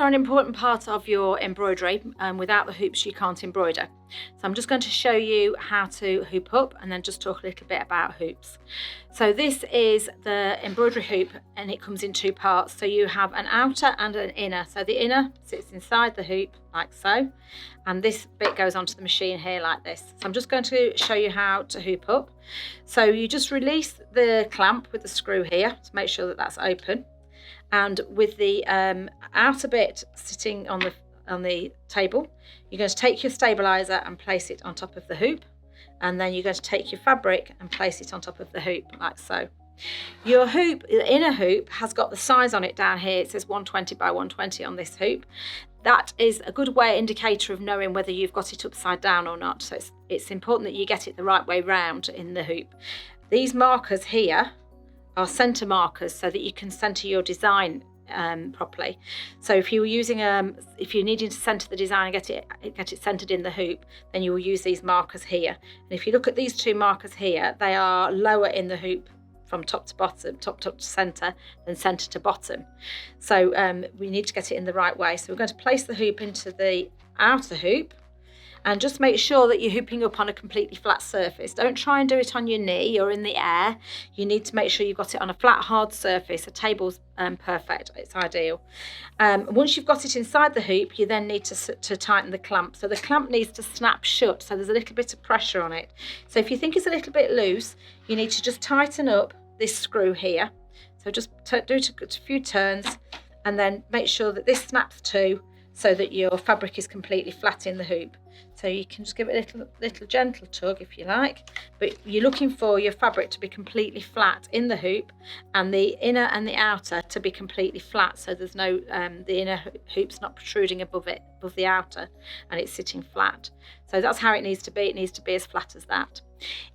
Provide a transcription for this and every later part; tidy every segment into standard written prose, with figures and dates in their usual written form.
are an important part of your embroidery, and without the hoops you can't embroider. So I'm just going to show you how to hoop up and then just talk a little bit about hoops. So this is the embroidery hoop, and it comes in two parts. So you have an outer and an inner. So the inner sits inside the hoop like so, and this bit goes onto the machine here like this. So I'm just going to show you how to hoop up. So you just release the clamp with the screw here to make sure that that's open. And with the outer bit sitting on the table, you're going to take your stabilizer and place it on top of the hoop, and then you're going to take your fabric and place it on top of the hoop like so. Your hoop, the inner hoop, has got the size on it down here. It says 120 by 120 on this hoop. That is a good indicator of knowing whether you've got it upside down or not. So it's important that you get it the right way round in the hoop. These markers here are center markers so that you can center your design properly. So if you're using if you're needing to center the design and get it centered in the hoop, then you will use these markers here. And if you look at these two markers here, they are lower in the hoop from top to bottom, top to center, than center to bottom. So we need to get it in the right way. So we're going to place the hoop into the outer hoop, and just make sure that you're hooping up on a completely flat surface. Don't try and do it on your knee or in the air. You need to make sure you've got it on a flat, hard surface. A table's perfect, it's ideal. Once you've got it inside the hoop, you then need to tighten the clamp. So the clamp needs to snap shut, so there's a little bit of pressure on it. So if you think it's a little bit loose, you need to just tighten up this screw here. So just do a few turns, and then make sure that this snaps too, so that your fabric is completely flat in the hoop. So you can just give it a little gentle tug if you like, but you're looking for your fabric to be completely flat in the hoop, and the inner and the outer to be completely flat, so there's no the inner hoop's not protruding above the outer, and it's sitting flat. So that's how it needs to be. It needs to be as flat as that.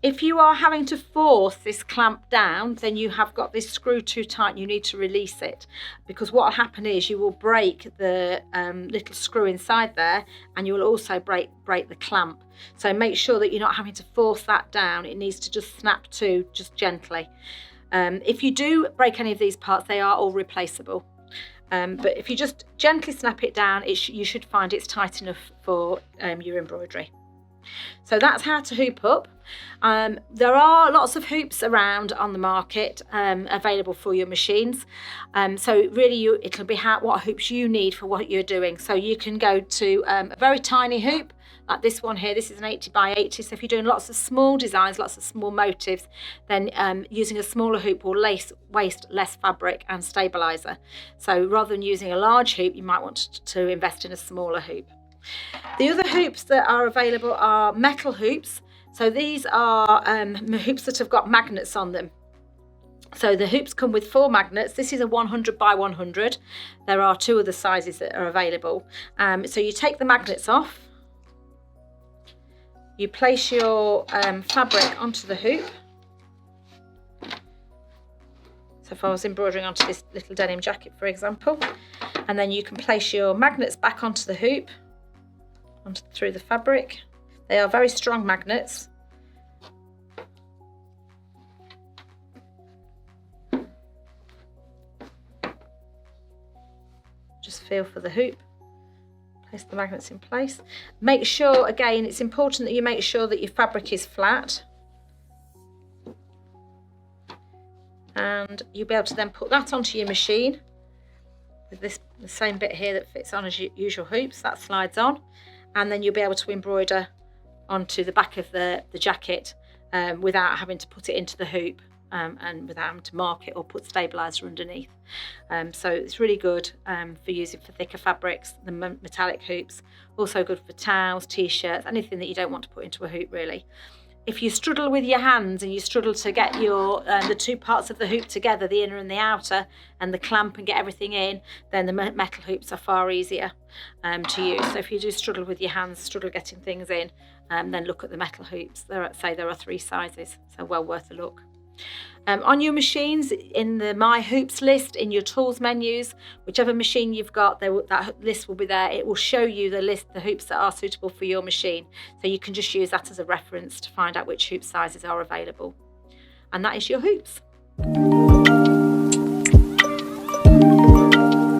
If you are having to force this clamp down, then you have got this screw too tight and you need to release it, because what will happen is you will break the little screw inside there, and you will also break the clamp. So make sure that you're not having to force that down. It needs to just snap to, just gently. If you do break any of these parts, they are all replaceable. But if you just gently snap it down, you should find it's tight enough for your embroidery. So that's how to hoop up. There are lots of hoops around on the market available for your machines. So really it'll be what hoops you need for what you're doing. So you can go to a very tiny hoop like this one here. This is an 80 by 80. So if you're doing lots of small designs, lots of small motifs, then using a smaller hoop will waste less fabric and stabilizer. So rather than using a large hoop, you might want to invest in a smaller hoop. The other hoops that are available are metal hoops. So these are hoops that have got magnets on them. So the hoops come with 4 magnets. This is a 100 by 100. There are 2 other sizes that are available. So you take the magnets off. You place your fabric onto the hoop. So if I was embroidering onto this little denim jacket, for example, and then you can place your magnets back onto the hoop, through the fabric. They are very strong magnets. Just feel for the hoop. Place the magnets in place. Make sure, again, it's important that you make sure that your fabric is flat. And you'll be able to then put that onto your machine with the same bit here that fits on as usual hoops. That slides on. And then you'll be able to embroider onto the back of the jacket without having to put it into the hoop and without having to mark it or put stabilizer underneath. So it's really good for using for thicker fabrics, the metallic hoops. Also good for towels, t-shirts, anything that you don't want to put into a hoop really. If you struggle with your hands and you struggle to get your the 2 parts of the hoop together, the inner and the outer, and the clamp, and get everything in, then the metal hoops are far easier to use. So if you do struggle with your hands, struggle getting things in, then look at the metal hoops. There are 3 sizes, so well worth a look. On your machines, in the My Hoops list, in your tools menus, whichever machine you've got, that list will be there. It will show you the hoops that are suitable for your machine. So you can just use that as a reference to find out which hoop sizes are available. And that is your hoops.